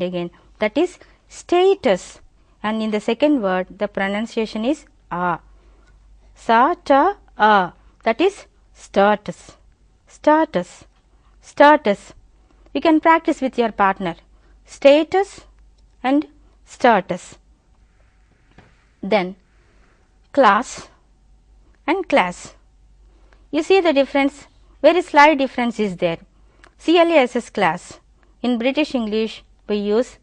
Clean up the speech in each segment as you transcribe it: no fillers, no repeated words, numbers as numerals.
again, that is status, and in the second word the pronunciation is a. Sa ta a, that is status, status, status. You can practice with your partner, status and status. Then class and class. You see the difference, very slight difference is there. CLASS class, in British English we use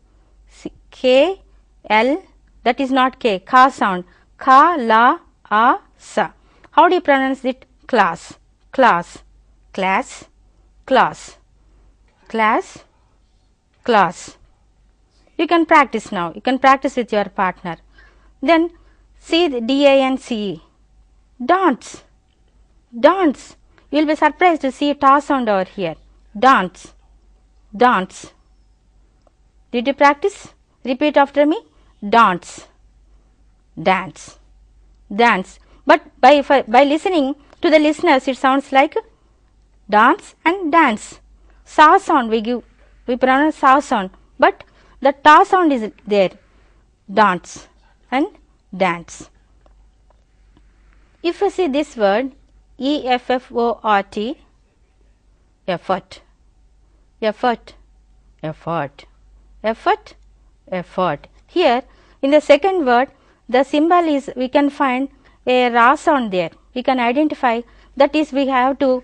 K, L, that is not K, ka sound, ka, la, a, sa. How do you pronounce it? Class, class, class, class, class, class. You can practice now, you can practice with your partner. Then see the DANCE, dance, dance. You will be surprised to see a ta sound over here, dance, dance. Did you practice? Repeat after me, dance, dance, dance. But by listening to the listeners, it sounds like dance and dance. Sa sound we pronounce sa sound, but the ta sound is there, dance and dance. If you see this word EFFORT, effort, effort, effort, effort, effort. Here in the second word the symbol is, we can find a ra sound there. We can identify, that is we have to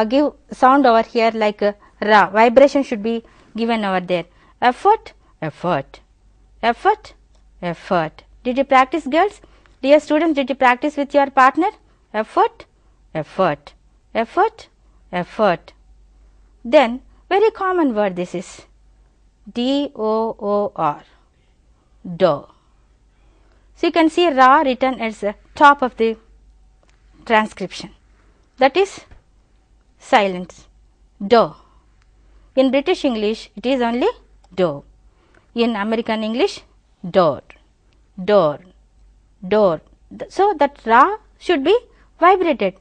give sound over here like ra, vibration should be given over there. Effort, effort, effort, effort. Did you practice, girls? Dear students, did you practice with your partner? Effort, effort, effort, effort. Then very common word this is, DOOR, do. So you can see ra written as the top of the transcription, that is silence, do. In British English it is only do. In American English, door, door, door. So that ra should be vibrated.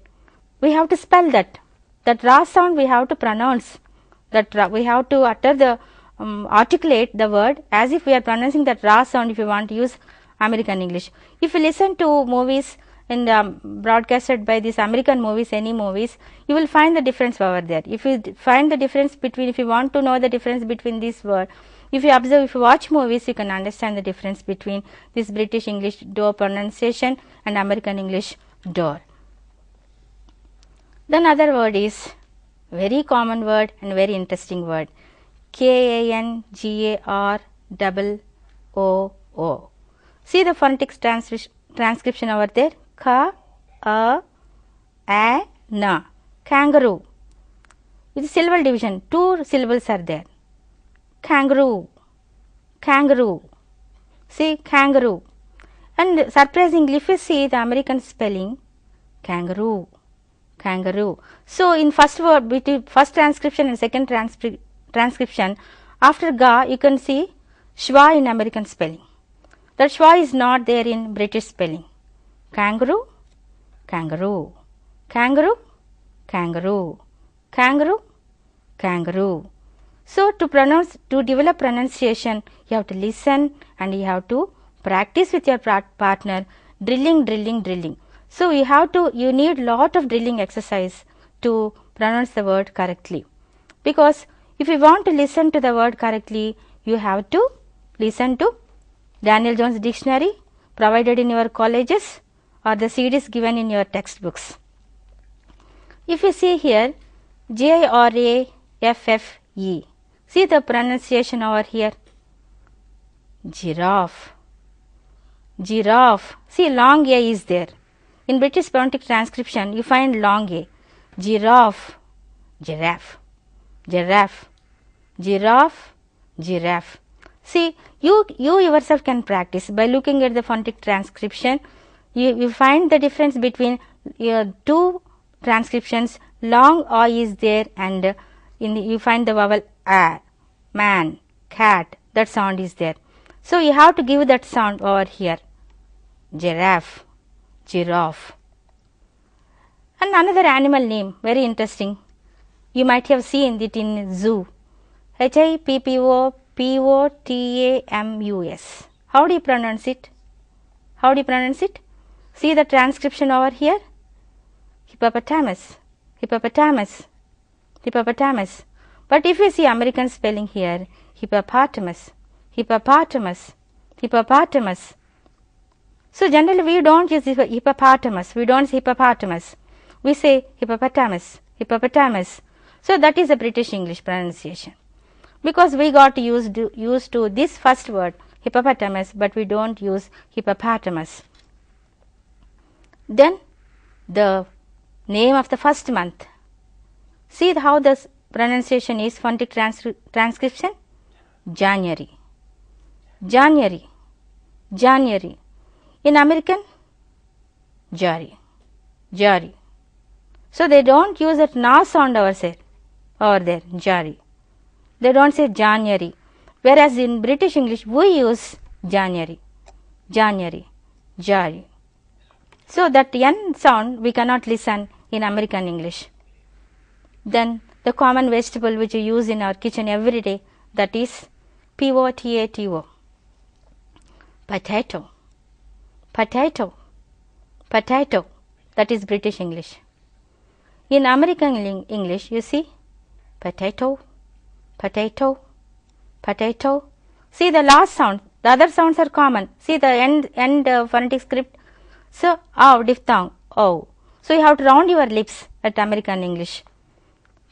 We have to spell that. That ra sound we have to pronounce. That ra, we have to utter the articulate the word as if we are pronouncing that ra sound if you want to use American English. If you listen to movies and broadcasted by these American movies, any movies, you will find the difference over there. If you find the difference between, if you want to know the difference between this word, if you observe, if you watch movies, you can understand the difference between this British English door pronunciation and American English door. The another word is very common word and very interesting word, KANGAROO. See the phonetic transcription over there, ka, a, na, kangaroo. With syllable division, 2 syllables are there. Kangaroo, kangaroo. See, kangaroo. And surprisingly, if you see the American spelling, kangaroo, kangaroo. So in first word, between first transcription and second transcription, after ga you can see schwa in American spelling. That schwa is not there in British spelling. Kangaroo, kangaroo, kangaroo, kangaroo, kangaroo, kangaroo. So to develop pronunciation, you have to listen and you have to practice with your partner, drilling. So you need lot of drilling exercise to pronounce the word correctly. Because if you want to listen to the word correctly, you have to listen to Daniel Jones dictionary provided in your colleges or the CDs given in your textbooks. If you see here, JRAFFE, see the pronunciation over here, giraffe, giraffe. See, long A is there. In British phonetic transcription, you find long A, giraffe, giraffe, giraffe, giraffe, giraffe. See, you yourself can practice by looking at the phonetic transcription. You find the difference between two transcriptions. Long A is there, and you find the vowel a, man, cat, that sound is there. So you have to give that sound over here, giraffe, giraffe. And another animal name, very interesting. You might have seen it in zoo. HIPPO, P-O-T-A-M-U-S. How do you pronounce it? How do you pronounce it? See the transcription over here. Hippopotamus, hippopotamus, hippopotamus. But if you see American spelling here, hippopotamus, hippopotamus, hippopotamus. So generally we don't use hippopotamus, we don't say hippopotamus. We say hippopotamus, hippopotamus. So that is a British English pronunciation. Because we got used to this first word hippopotamus, but we don't use hippopotamus. Then the name of the first month. See how the pronunciation is, phonetic transcription. January, January, January. In American, Jari, Jari. So they don't use that na sound over there, Jari. They don't say January. Whereas in British English, we use January, January, Jari. So that N sound we cannot listen in American English. Then the common vegetable which we use in our kitchen every day, that is P-O-T-A-T-O. Potato, potato, potato. That is British English. In American English, you see potato, potato, potato. See the last sound. The other sounds are common. See the end phonetic script. So, diphthong, oh. So you have to round your lips at American English.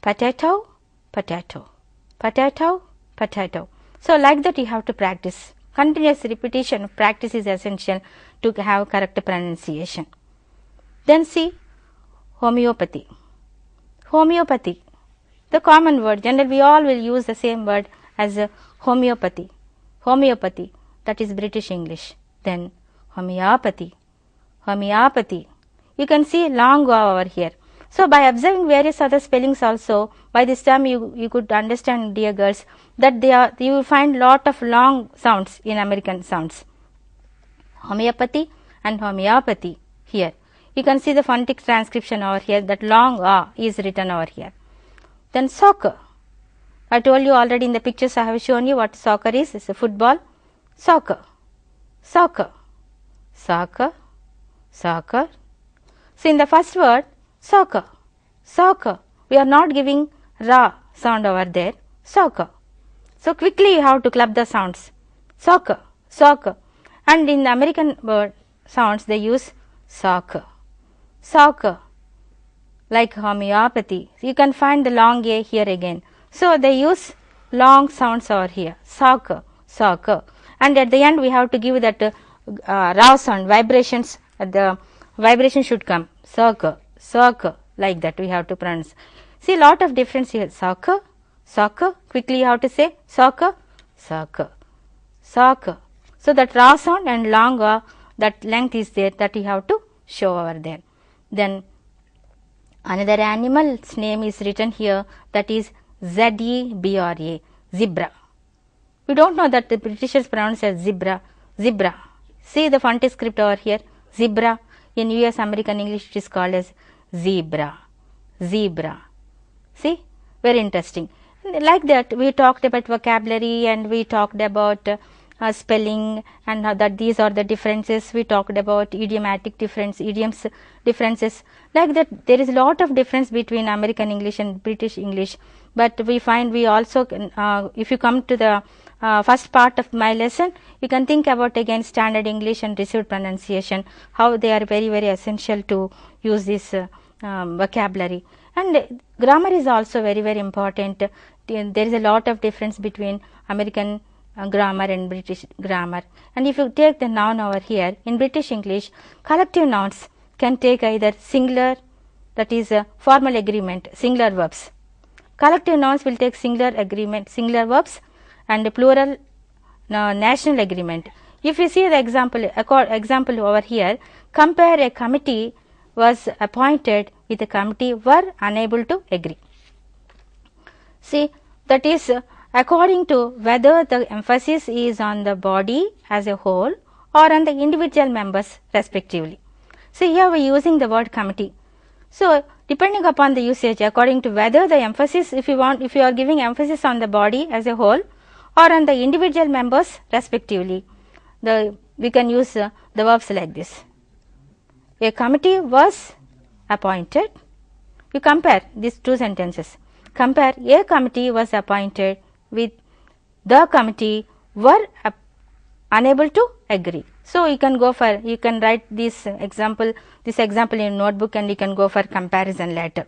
Potato, potato, potato, potato. So like that you have to practice. Continuous repetition of practice is essential to have correct pronunciation. Then see homeopathy. Homeopathy. The common word. Generally we all will use the same word as homeopathy. Homeopathy. That is British English. Then homeopathy. Homeopathy. You can see long O over here. So by observing various other spellings also, by this time you could understand, dear girls, that you will find lot of long sounds in American sounds. Homeopathy and homeopathy here. You can see the phonetic transcription over here, that long A is written over here. Then soccer. I told you already in the pictures I have shown you what soccer is. It's a football. Soccer, soccer, soccer, soccer. So in the first word, soccer, soccer. We are not giving ra sound over there. Soccer. So quickly you have to club the sounds. Soccer, soccer. And in the American word sounds they use soccer, soccer. Like homeopathy. You can find the long A here again. So they use long sounds over here. Soccer, soccer. And at the end we have to give that raw sound, vibrations. The vibration should come. Soccer, soccer. Like that we have to pronounce. See lot of difference here. Soccer, soccer. Quickly you have to say soccer, soccer, soccer. So that raw sound and long that length is there, that you have to show over there. Then another animal's name is written here, that is Z-E-B-R-A, zebra. We don't know that the Britishers pronounce as zebra, zebra. See the phonetic script over here, zebra. In US American English it is called as zebra, zebra. See, very interesting. And like that we talked about vocabulary and we talked about spelling and that these are the differences. We talked about idiomatic difference, idioms differences. Like that there is a lot of difference between American English and British English. But we find we also if you come to the first part of my lesson, you can think about again standard English and received pronunciation, how they are very, very essential to use this vocabulary. And grammar is also very, very important. There is a lot of difference between American grammar and British grammar. And if you take the noun over here, in British English, collective nouns can take either singular, that is a formal agreement, singular verbs. Collective nouns will take singular agreement, singular verbs, and plural national agreement. If you see the example over here, compare a committee was appointed with a committee were unable to agree. See, that is according to whether the emphasis is on the body as a whole or on the individual members respectively. See, here we are using the word committee. So depending upon the usage, according to whether the emphasis, if you are giving emphasis on the body as a whole or on the individual members respectively. We can use the verbs like this. A committee was appointed. You compare these two sentences. Compare a committee was appointed with the committee were unable to agree. So, you can go for, you can write this example in notebook, and you can go for comparison later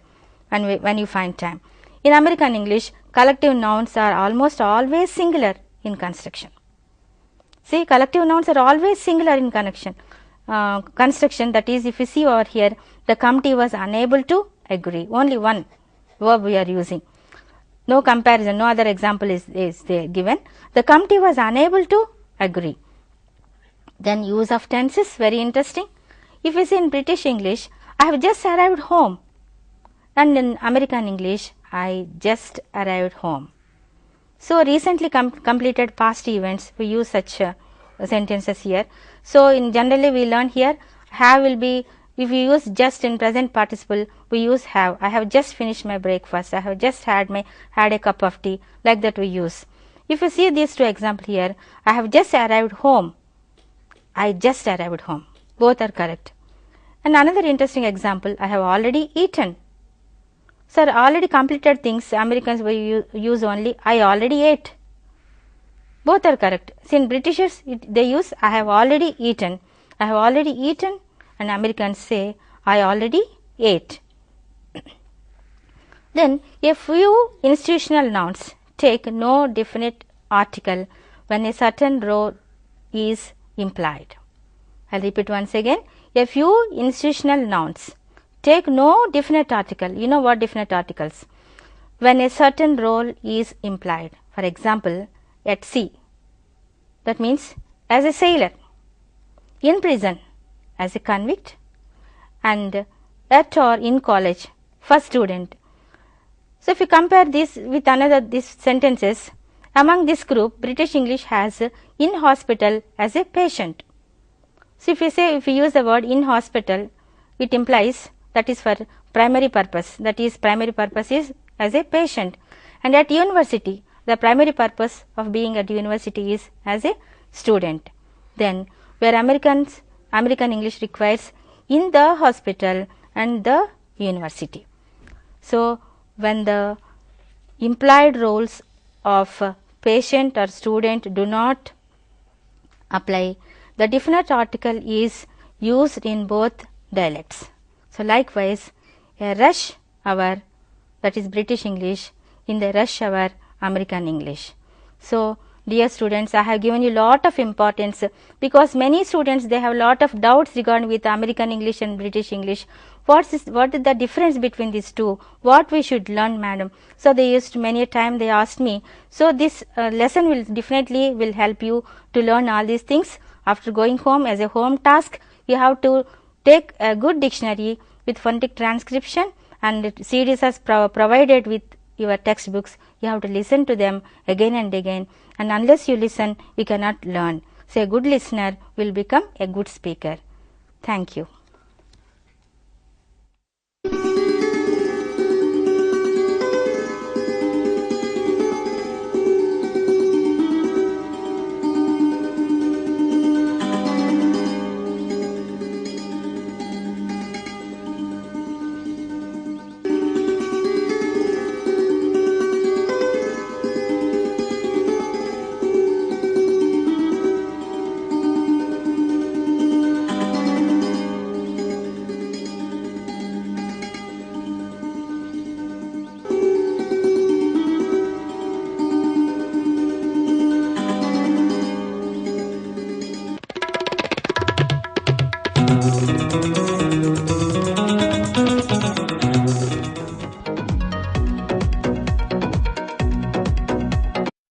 when you find time. In American English, collective nouns are almost always singular in construction. See, collective nouns are always singular in construction, that is, if you see over here, the committee was unable to agree, only one verb we are using. No comparison, no other example is there given. The committee was unable to agree. Then use of tenses, very interesting. If you see in British English, I have just arrived home, and in American English, I just arrived home. So, recently completed past events, we use such sentences here. So, in generally we learn here, have will be, if you use just in present participle, we use have. I have just finished my breakfast, I have just had a cup of tea, like that we use. If you see these two examples here, I have just arrived home, I just arrived home, both are correct. And another interesting example, I have already eaten. Sir, already completed things, Americans will use only I already ate. Both are correct. See, in Britishers they use I have already eaten. I have already eaten, and Americans say I already ate. Then a few institutional nouns take no definite article when a certain role is implied. I will repeat once again. A few institutional nouns take no definite article. You know what definite articles? When a certain role is implied. For example, at sea, that means as a sailor, in prison as a convict, and at or in college for student. So, if you compare this with another these sentences, among this group British English has in hospital as a patient. So, if you use the word in hospital, it implies that is for primary purpose, that is primary purpose is as a patient, and at university the primary purpose of being at university is as a student. Then where American English requires in the hospital and the university. So, when the implied roles of patient or student do not apply, the definite article is used in both dialects. So, likewise a rush hour, that is British English, in the rush hour American English. So, dear students, I have given you lot of importance, because many students they have lot of doubts regarding with American English and British English. What is the difference between these two? What we should learn, madam? So, they used many a time they asked me. So, this lesson will definitely help you to learn all these things. After going home, as a home task, you have to take a good dictionary with phonetic transcription, and CDs as provided with your textbooks. You have to listen to them again and again, and unless you listen, you cannot learn. So, a good listener will become a good speaker. Thank you.